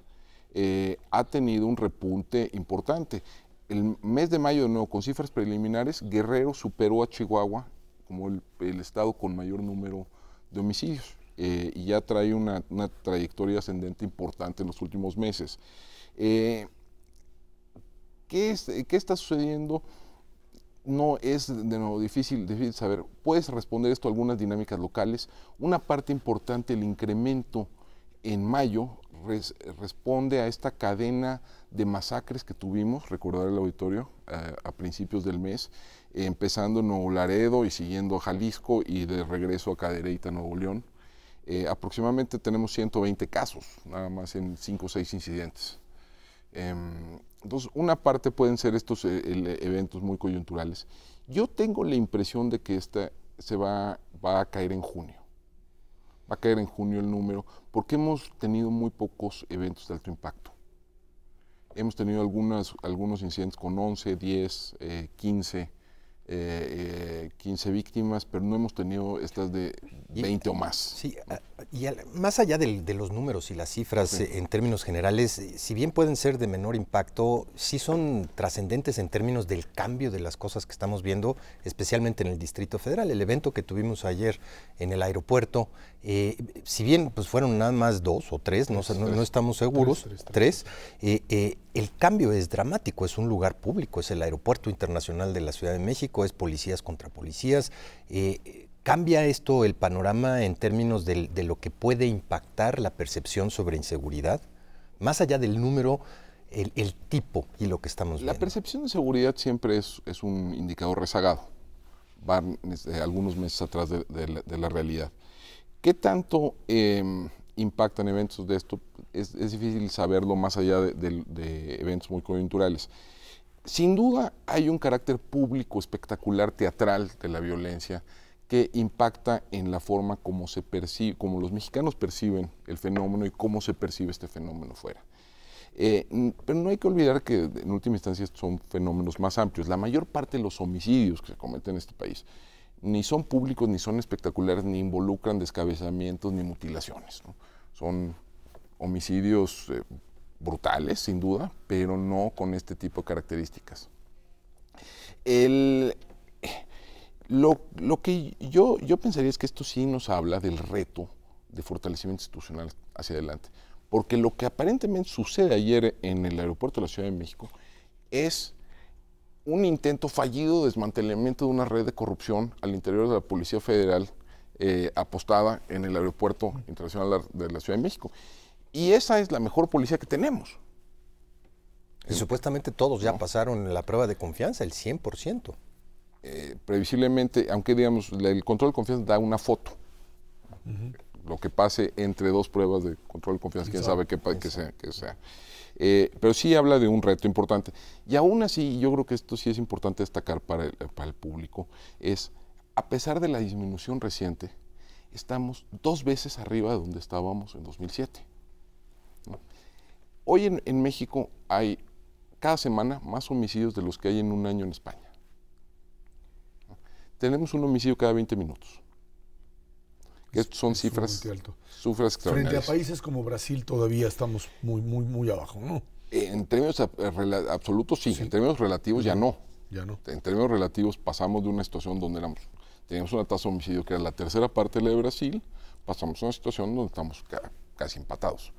ha tenido un repunte importante. El mes de mayo, de nuevo, con cifras preliminares, Guerrero superó a Chihuahua como el estado con mayor número de homicidios. Y ya trae una trayectoria ascendente importante en los últimos meses. ¿Qué está sucediendo? No es de nuevo difícil saber. Puedes responder esto a algunas dinámicas locales. Una parte importante, el incremento en mayo, responde a esta cadena de masacres que tuvimos, recordar el auditorio, a principios del mes, empezando en Nuevo Laredo y siguiendo a Jalisco y de regreso a Cadereyta, Nuevo León. Aproximadamente tenemos 120 casos, nada más en 5 o 6 incidentes. Entonces, una parte pueden ser estos eventos muy coyunturales. Yo tengo la impresión de que va a caer en junio. Va a caer en junio el número, porque hemos tenido muy pocos eventos de alto impacto. Hemos tenido algunos incidentes con 11, 10, 15 víctimas, pero no hemos tenido estas de 20 o más. Sí, más allá de los números y las cifras, sí, en términos generales, si bien pueden ser de menor impacto, sí son trascendentes en términos del cambio de las cosas que estamos viendo, especialmente en el Distrito Federal. El evento que tuvimos ayer en el aeropuerto, si bien pues fueron nada más 2 o 3, no estamos seguros, 3, el cambio es dramático. Es un lugar público, es el Aeropuerto Internacional de la Ciudad de México, es policías contra policías. ¿Cambia esto el panorama en términos de lo que puede impactar la percepción sobre inseguridad? Más allá del número, el tipo y lo que estamos viendo. La percepción de seguridad siempre es un indicador rezagado. Van algunos meses atrás de la realidad. ¿Qué tanto impactan eventos de esto? Es difícil saberlo más allá de eventos muy coyunturales. Sin duda hay un carácter público, espectacular, teatral de la violencia que impacta en la forma como se percibe, como los mexicanos perciben el fenómeno y cómo se percibe este fenómeno fuera. Pero no hay que olvidar que en última instancia son fenómenos más amplios. La mayor parte de los homicidios que se cometen en este país ni son públicos, ni son espectaculares, ni involucran descabezamientos ni mutilaciones, ¿no? Son homicidios brutales, sin duda, pero no con este tipo de características. Lo que yo pensaría es que esto sí nos habla del reto de fortalecimiento institucional hacia adelante, porque lo que aparentemente sucede ayer en el aeropuerto de la Ciudad de México es un intento fallido de desmantelamiento de una red de corrupción al interior de la Policía Federal apostada en el Aeropuerto Internacional de la Ciudad de México. Y esa es la mejor policía que tenemos. Y supuestamente todos ya pasaron la prueba de confianza, el 100%. Previsiblemente, aunque digamos, el control de confianza da una foto. Lo que pase entre dos pruebas de control de confianza, quién sabe qué sea. Pero sí habla de un reto importante. Y aún así, yo creo que esto sí es importante destacar para el público, es, a pesar de la disminución reciente, estamos 2 veces arriba de donde estábamos en 2007. ¿No? Hoy en México hay cada semana más homicidios de los que hay en un año en España. ¿No? Tenemos un homicidio cada 20 minutos. Estos son cifras extraordinarias. Frente a países como Brasil todavía estamos muy abajo, ¿no? En términos absolutos sí, en términos relativos ya no. Ya no. En términos relativos pasamos de una situación donde teníamos una tasa de homicidio que era la tercera parte de la de Brasil, pasamos a una situación donde estamos casi empatados.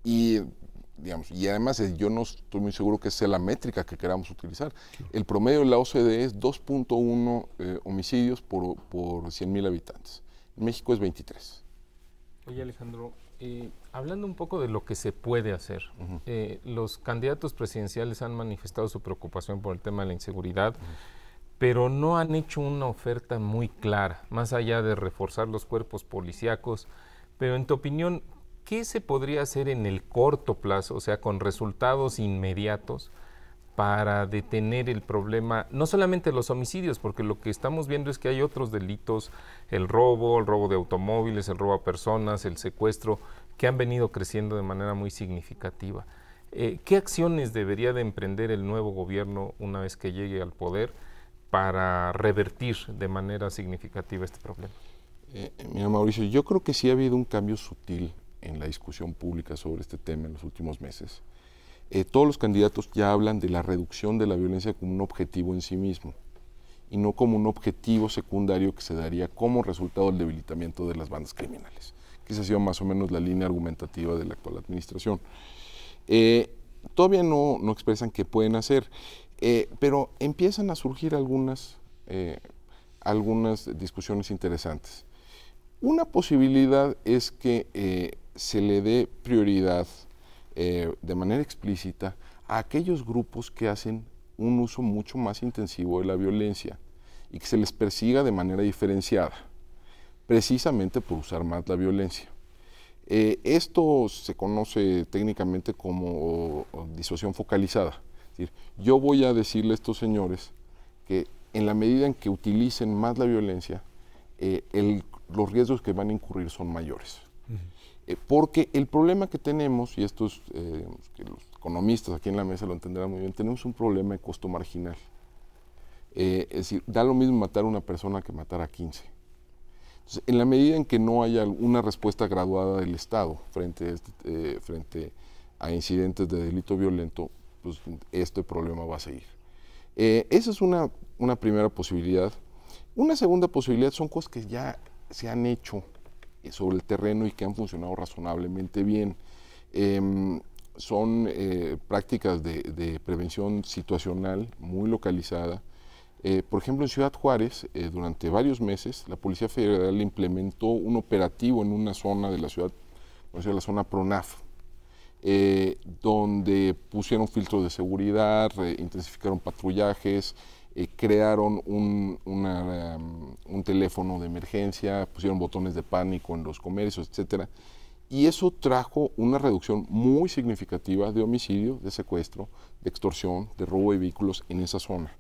Y además yo no estoy muy seguro que sea la métrica que queramos utilizar. El promedio de la OCDE es 2.1 homicidios por 100.000 habitantes. En México es 23. Oye, Alejandro, hablando un poco de lo que se puede hacer, los candidatos presidenciales han manifestado su preocupación por el tema de la inseguridad, pero no han hecho una oferta muy clara, más allá de reforzar los cuerpos policíacos. Pero en tu opinión, ¿qué se podría hacer en el corto plazo, o sea, con resultados inmediatos, para detener el problema, no solamente los homicidios, porque lo que estamos viendo es que hay otros delitos, el robo de automóviles, el robo a personas, el secuestro, que han venido creciendo de manera muy significativa? ¿Qué acciones debería de emprender el nuevo gobierno una vez que llegue al poder para revertir de manera significativa este problema? Mira, Mauricio, yo creo que sí ha habido un cambio sutil en la discusión pública sobre este tema en los últimos meses. Todos los candidatos ya hablan de la reducción de la violencia como un objetivo en sí mismo y no como un objetivo secundario que se daría como resultado del debilitamiento de las bandas criminales, que esa ha sido más o menos la línea argumentativa de la actual administración. Todavía no expresan qué pueden hacer, pero empiezan a surgir algunas discusiones interesantes. Una posibilidad es que se le dé prioridad de manera explícita a aquellos grupos que hacen un uso mucho más intensivo de la violencia y que se les persiga de manera diferenciada, precisamente por usar más la violencia. Esto se conoce técnicamente como disuasión focalizada. Es decir, yo voy a decirle a estos señores que en la medida en que utilicen más la violencia, los riesgos que van a incurrir son mayores. Porque el problema que tenemos, y esto es que los economistas aquí en la mesa lo entenderán muy bien, tenemos un problema de costo marginal. Es decir, da lo mismo matar a una persona que matar a 15. Entonces, en la medida en que no haya una respuesta graduada del Estado frente a incidentes de delito violento, pues este problema va a seguir. Esa es una primera posibilidad. Una segunda posibilidad son cosas que ya se han hecho sobre el terreno y que han funcionado razonablemente bien. Son prácticas de prevención situacional muy localizada. Por ejemplo, en Ciudad Juárez, durante varios meses, la Policía Federal implementó un operativo en una zona de la ciudad, la zona PRONAF, donde pusieron filtros de seguridad, intensificaron patrullajes, crearon un teléfono de emergencia, pusieron botones de pánico en los comercios, etcétera, y eso trajo una reducción muy significativa de homicidio, de secuestro, de extorsión, de robo de vehículos en esa zona.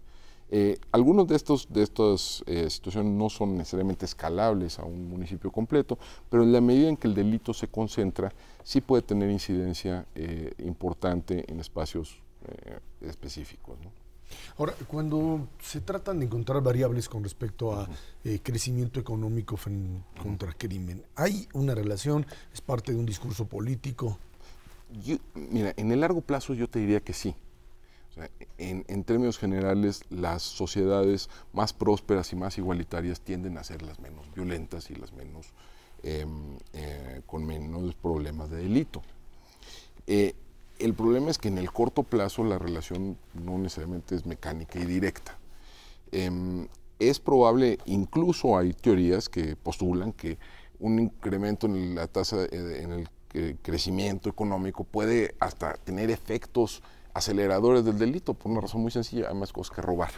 Algunos de estas situaciones no son necesariamente escalables a un municipio completo, pero en la medida en que el delito se concentra, sí puede tener incidencia importante en espacios específicos, ¿no? Ahora, cuando se tratan de encontrar variables con respecto a crecimiento económico contra crimen, ¿hay una relación? ¿Es parte de un discurso político? Mira, en el largo plazo yo te diría que sí. O sea, en términos generales, las sociedades más prósperas y más igualitarias tienden a ser las menos violentas y las menos con menos problemas de delito. El problema es que en el corto plazo la relación no necesariamente es mecánica y directa. Es probable, incluso hay teorías que postulan que un incremento en la tasa, en el crecimiento económico puede hasta tener efectos aceleradores del delito, por una razón muy sencilla: hay más cosas que robar,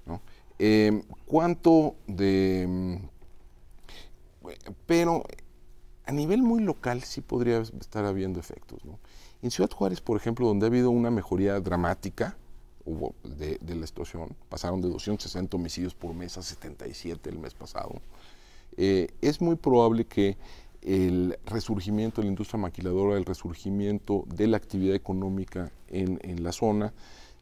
¿no? Pero a nivel muy local sí podría estar habiendo efectos, ¿no? En Ciudad Juárez, por ejemplo, donde ha habido una mejoría dramática de la situación, pasaron de 260 homicidios por mes a 77 el mes pasado, es muy probable que el resurgimiento de la industria maquiladora, el resurgimiento de la actividad económica en la zona,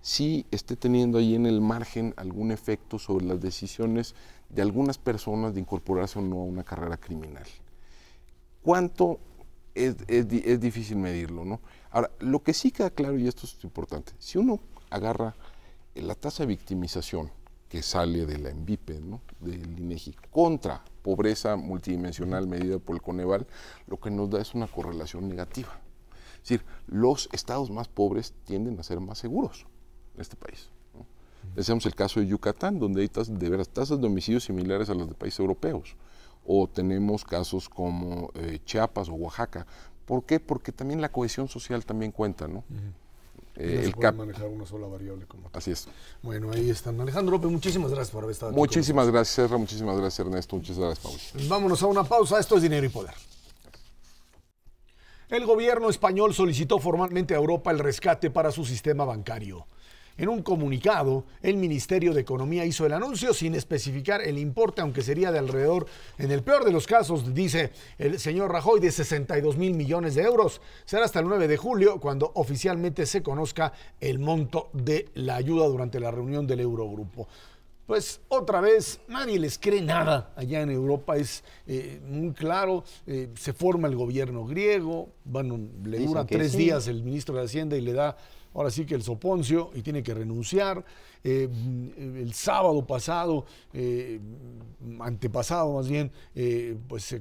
sí esté teniendo ahí en el margen algún efecto sobre las decisiones de algunas personas de incorporarse o no a una carrera criminal. ¿Cuánto? Es difícil medirlo, ¿no? Ahora, lo que sí queda claro, y esto es importante, si uno agarra la tasa de victimización que sale de la ENVIPE, ¿no?, del INEGI, contra pobreza multidimensional medida por el Coneval, lo que nos da es una correlación negativa. Es decir, los estados más pobres tienden a ser más seguros en este país, ¿no? Decíamos el caso de Yucatán, donde hay tasas de homicidios similares a las de países europeos. O tenemos casos como Chiapas o Oaxaca. ¿Por qué? Porque también la cohesión social también cuenta, ¿no? No se puede manejar una sola variable como tal. Así es. Bueno, ahí están. Alejandro López, muchísimas gracias por haber estado aquí. Muchísimas gracias, Serra. Muchísimas gracias, Ernesto. Muchas gracias, Paul. Vámonos a una pausa. Esto es Dinero y Poder. El gobierno español solicitó formalmente a Europa el rescate para su sistema bancario. En un comunicado, el Ministerio de Economía hizo el anuncio sin especificar el importe, aunque sería de alrededor, en el peor de los casos, dice el señor Rajoy, de 62,000 millones de euros. Será hasta el 9 de julio cuando oficialmente se conozca el monto de la ayuda durante la reunión del Eurogrupo. Pues otra vez, nadie les cree nada allá en Europa, es muy claro, se forma el gobierno griego, bueno, le dura 3 días el ministro de Hacienda y le da ahora sí que el soponcio y tiene que renunciar. El sábado pasado, antepasado más bien, pues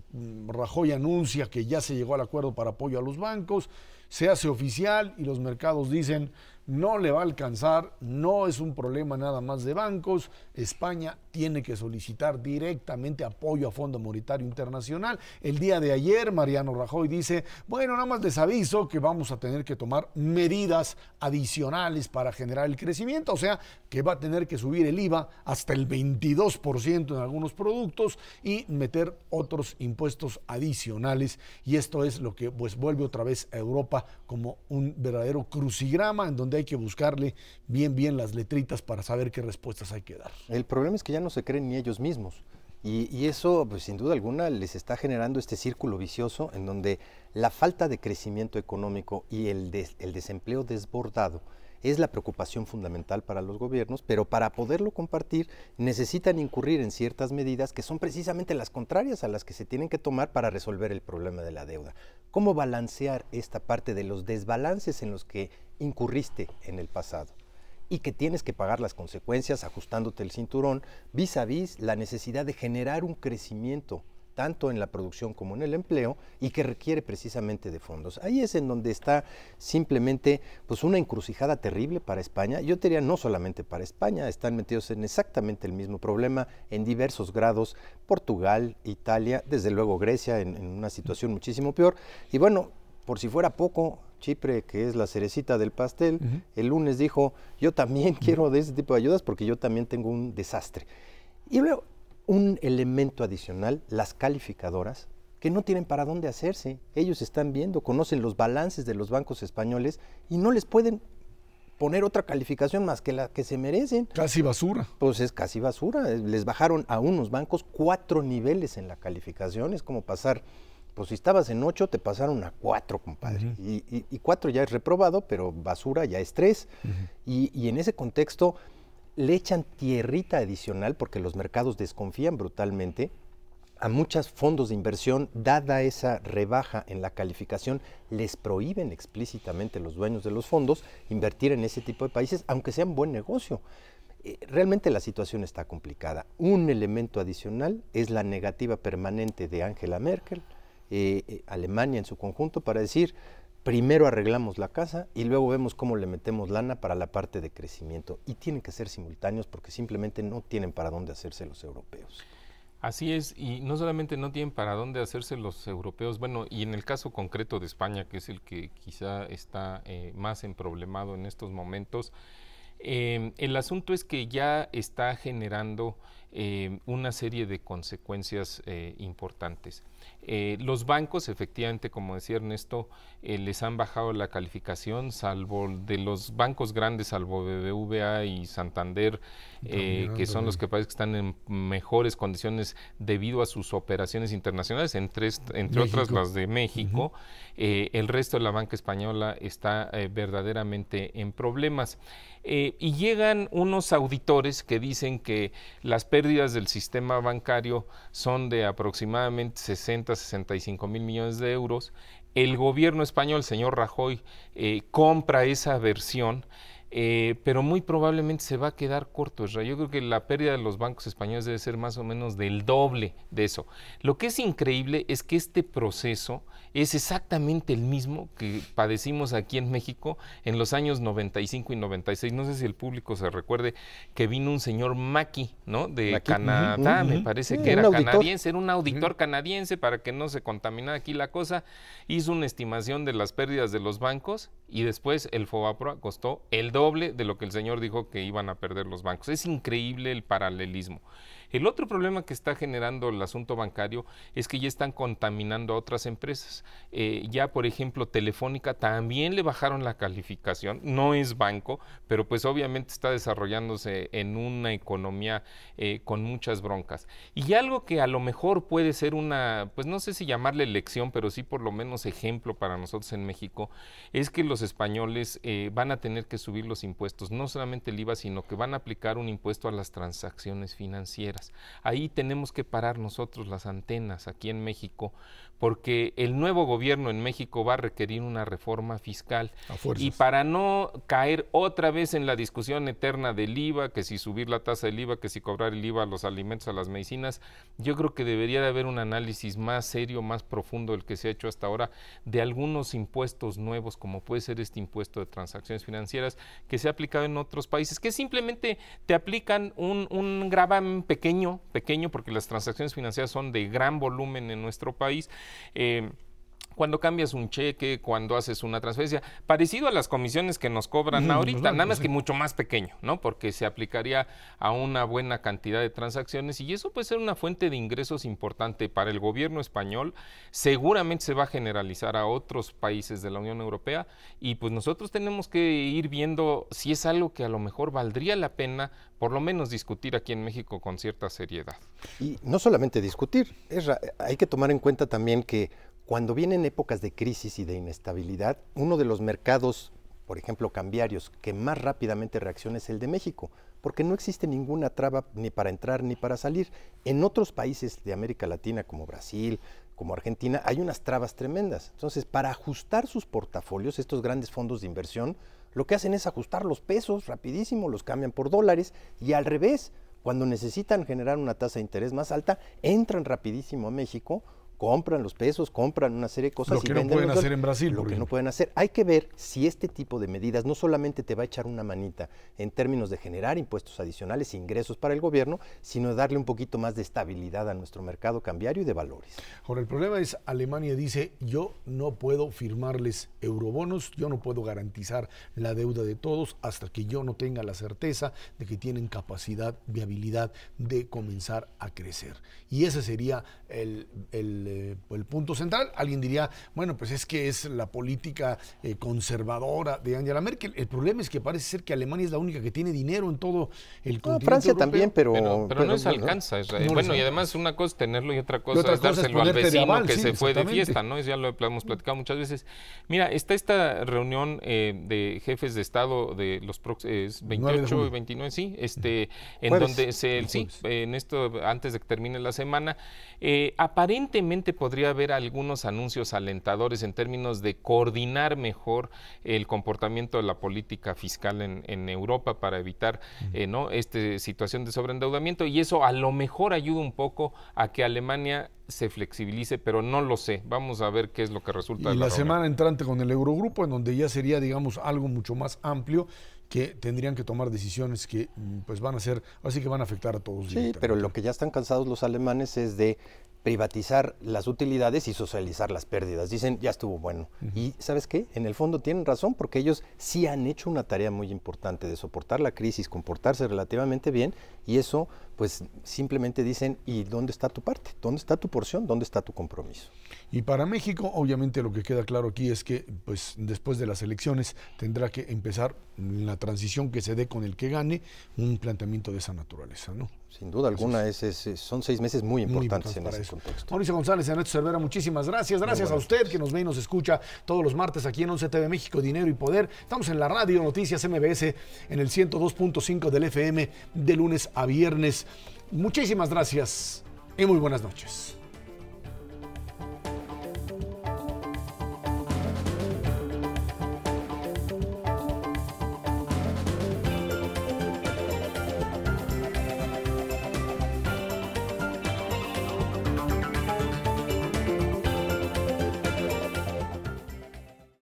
Rajoy anuncia que ya se llegó al acuerdo para apoyo a los bancos, se hace oficial y los mercados dicen: no le va a alcanzar, no es un problema nada más de bancos, España tiene que solicitar directamente apoyo a Fondo Monetario Internacional. El día de ayer, Mariano Rajoy dice: bueno, nada más les aviso que vamos a tener que tomar medidas adicionales para generar el crecimiento, o sea, que va a tener que subir el IVA hasta el 22% en algunos productos y meter otros impuestos adicionales, y esto es lo que pues vuelve otra vez a Europa como un verdadero crucigrama en donde hay que buscarle bien las letritas para saber qué respuestas hay que dar. El problema es que ya no se creen ni ellos mismos. Y eso, pues sin duda alguna, les está generando este círculo vicioso en donde la falta de crecimiento económico y el desempleo desbordado es la preocupación fundamental para los gobiernos, pero para poderlo compartir necesitan incurrir en ciertas medidas que son precisamente las contrarias a las que se tienen que tomar para resolver el problema de la deuda. ¿Cómo balancear esta parte de los desbalances en los que incurriste en el pasado y que tienes que pagar las consecuencias ajustándote el cinturón vis a vis la necesidad de generar un crecimiento tanto en la producción como en el empleo, y que requiere precisamente de fondos? Ahí es en donde está simplemente pues una encrucijada terrible para España. Yo te diría, no solamente para España, están metidos en exactamente el mismo problema en diversos grados: Portugal, Italia, desde luego Grecia en una situación muchísimo peor. Y bueno, por si fuera poco, Chipre, que es la cerecita del pastel, el lunes dijo: yo también quiero de ese tipo de ayudas porque yo también tengo un desastre. Y luego, un elemento adicional, las calificadoras, que no tienen para dónde hacerse. Ellos están viendo, conocen los balances de los bancos españoles y no les pueden poner otra calificación más que la que se merecen. Casi basura. Pues es casi basura. Les bajaron a unos bancos 4 niveles en la calificación. Es como pasar, pues si estabas en 8, te pasaron a 4, compadre. Y 4 ya es reprobado, pero basura ya es 3. Y en ese contexto le echan tierrita adicional, porque los mercados desconfían brutalmente a muchos fondos de inversión. Dada esa rebaja en la calificación, les prohíben explícitamente los dueños de los fondos invertir en ese tipo de países, aunque sean buen negocio. Realmente la situación está complicada. Un elemento adicional es la negativa permanente de Angela Merkel, Alemania en su conjunto, para decir, primero arreglamos la casa y luego vemos cómo le metemos lana para la parte de crecimiento. Y tienen que ser simultáneos, porque simplemente no tienen para dónde hacerse los europeos. Así es, y no solamente no tienen para dónde hacerse los europeos, bueno, y en el caso concreto de España, que es el que quizá está más emproblemado en estos momentos, el asunto es que ya está generando una serie de consecuencias importantes. Los bancos, efectivamente, como decía Ernesto, les han bajado la calificación, salvo de los bancos grandes, salvo BBVA y Santander, que son los que parece que están en mejores condiciones debido a sus operaciones internacionales, entre otras las de México. El resto de la banca española está verdaderamente en problemas. Y llegan unos auditores que dicen que las pérdidas del sistema bancario son de aproximadamente 60-65 mil millones de euros. El gobierno español, el señor Rajoy, compra esa versión, pero muy probablemente se va a quedar corto. Yo creo que la pérdida de los bancos españoles debe ser más o menos del doble de eso. Lo que es increíble es que este proceso es exactamente el mismo que padecimos aquí en México en los años 95 y 96. No sé si el público se recuerde que vino un señor Mackey, ¿no? De Canadá, me parece que era canadiense, era un auditor canadiense, para que no se contaminara aquí la cosa. Hizo una estimación de las pérdidas de los bancos y después el Fobaproa costó el doble de lo que el señor dijo que iban a perder los bancos. Es increíble el paralelismo. El otro problema que está generando el asunto bancario es que ya están contaminando a otras empresas. Ya, por ejemplo, Telefónica también le bajaron la calificación, no es banco, pero pues obviamente está desarrollándose en una economía con muchas broncas. Y algo que a lo mejor puede ser una, pues no sé si llamarle lección, pero sí por lo menos ejemplo para nosotros en México, es que los españoles van a tener que subir los impuestos, no solamente el IVA, sino que van a aplicar un impuesto a las transacciones financieras. Ahí tenemos que parar nosotros las antenas aquí en México, porque el nuevo gobierno en México va a requerir una reforma fiscal, y para no caer otra vez en la discusión eterna del IVA, que si subir la tasa del IVA, que si cobrar el IVA a los alimentos, a las medicinas, yo creo que debería de haber un análisis más serio, más profundo del que se ha hecho hasta ahora, de algunos impuestos nuevos, como puede ser este impuesto de transacciones financieras, que se ha aplicado en otros países, que simplemente te aplican un gravamen pequeño, porque las transacciones financieras son de gran volumen en nuestro país. Cuando cambias un cheque, cuando haces una transferencia, parecido a las comisiones que nos cobran ahorita, nada más que mucho más pequeño, ¿no? Porque se aplicaría a una buena cantidad de transacciones, y eso puede ser una fuente de ingresos importante para el gobierno español. Seguramente se va a generalizar a otros países de la Unión Europea, y pues nosotros tenemos que ir viendo si es algo que a lo mejor valdría la pena por lo menos discutir aquí en México con cierta seriedad. Y no solamente discutir, hay que tomar en cuenta también que cuando vienen épocas de crisis y de inestabilidad, uno de los mercados, por ejemplo, cambiarios, que más rápidamente reacciona es el de México, porque no existe ninguna traba ni para entrar ni para salir. En otros países de América Latina, como Brasil, como Argentina, hay unas trabas tremendas. Entonces, para ajustar sus portafolios, estos grandes fondos de inversión, lo que hacen es ajustar los pesos rapidísimo, los cambian por dólares, y al revés, cuando necesitan generar una tasa de interés más alta, entran rapidísimo a México, compran los pesos, compran una serie de cosas. Lo que no pueden hacer en Brasil. Lo que no pueden hacer. Hay que ver si este tipo de medidas no solamente te va a echar una manita en términos de generar impuestos adicionales, ingresos para el gobierno, sino de darle un poquito más de estabilidad a nuestro mercado cambiario y de valores. Ahora, el problema es, Alemania dice, yo no puedo firmarles eurobonos, yo no puedo garantizar la deuda de todos hasta que yo no tenga la certeza de que tienen capacidad, viabilidad de comenzar a crecer. Y ese sería el el punto central. Alguien diría, bueno, pues es que es la política conservadora de Angela Merkel. El problema es que parece ser que Alemania es la única que tiene dinero en todo el continente Francia europeo. también, pero no se alcanza. Bueno, y además una cosa es tenerlo y otra cosa es dárselo al vecino aval, que sí, se fue de fiesta, ¿no? Ya lo hemos platicado muchas veces. Mira, está esta reunión de jefes de Estado de los 28 y 29, sí, en donde en esto, antes de que termine la semana, aparentemente podría haber algunos anuncios alentadores en términos de coordinar mejor el comportamiento de la política fiscal en Europa para evitar ¿no? esta situación de sobreendeudamiento, y eso a lo mejor ayuda un poco a que Alemania se flexibilice, pero no lo sé. Vamos a ver qué es lo que resulta. Y la semana entrante con el Eurogrupo, en donde ya sería, digamos, algo mucho más amplio, que tendrían que tomar decisiones que pues van a ser, así que van a afectar a todos. Sí, pero lo que ya están cansados los alemanes es de privatizar las utilidades y socializar las pérdidas. Dicen, ya estuvo bueno. Y ¿sabes qué? En el fondo tienen razón, porque ellos sí han hecho una tarea muy importante de soportar la crisis, comportarse relativamente bien, y eso, pues, simplemente dicen, ¿y dónde está tu parte? ¿Dónde está tu porción? ¿Dónde está tu compromiso? Y para México, obviamente, lo que queda claro aquí es que, pues, después de las elecciones tendrá que empezar la transición que se dé con el que gane un planteamiento de esa naturaleza, ¿no? Sin duda alguna, son 6 meses muy importantes en ese contexto. Mauricio González, Ernesto Cervera, muchísimas gracias. Gracias a usted que nos ve y nos escucha todos los martes aquí en 11 TV México, Dinero y Poder. Estamos en la radio Noticias MBS en el 102.5 del FM de lunes a viernes. Muchísimas gracias y muy buenas noches.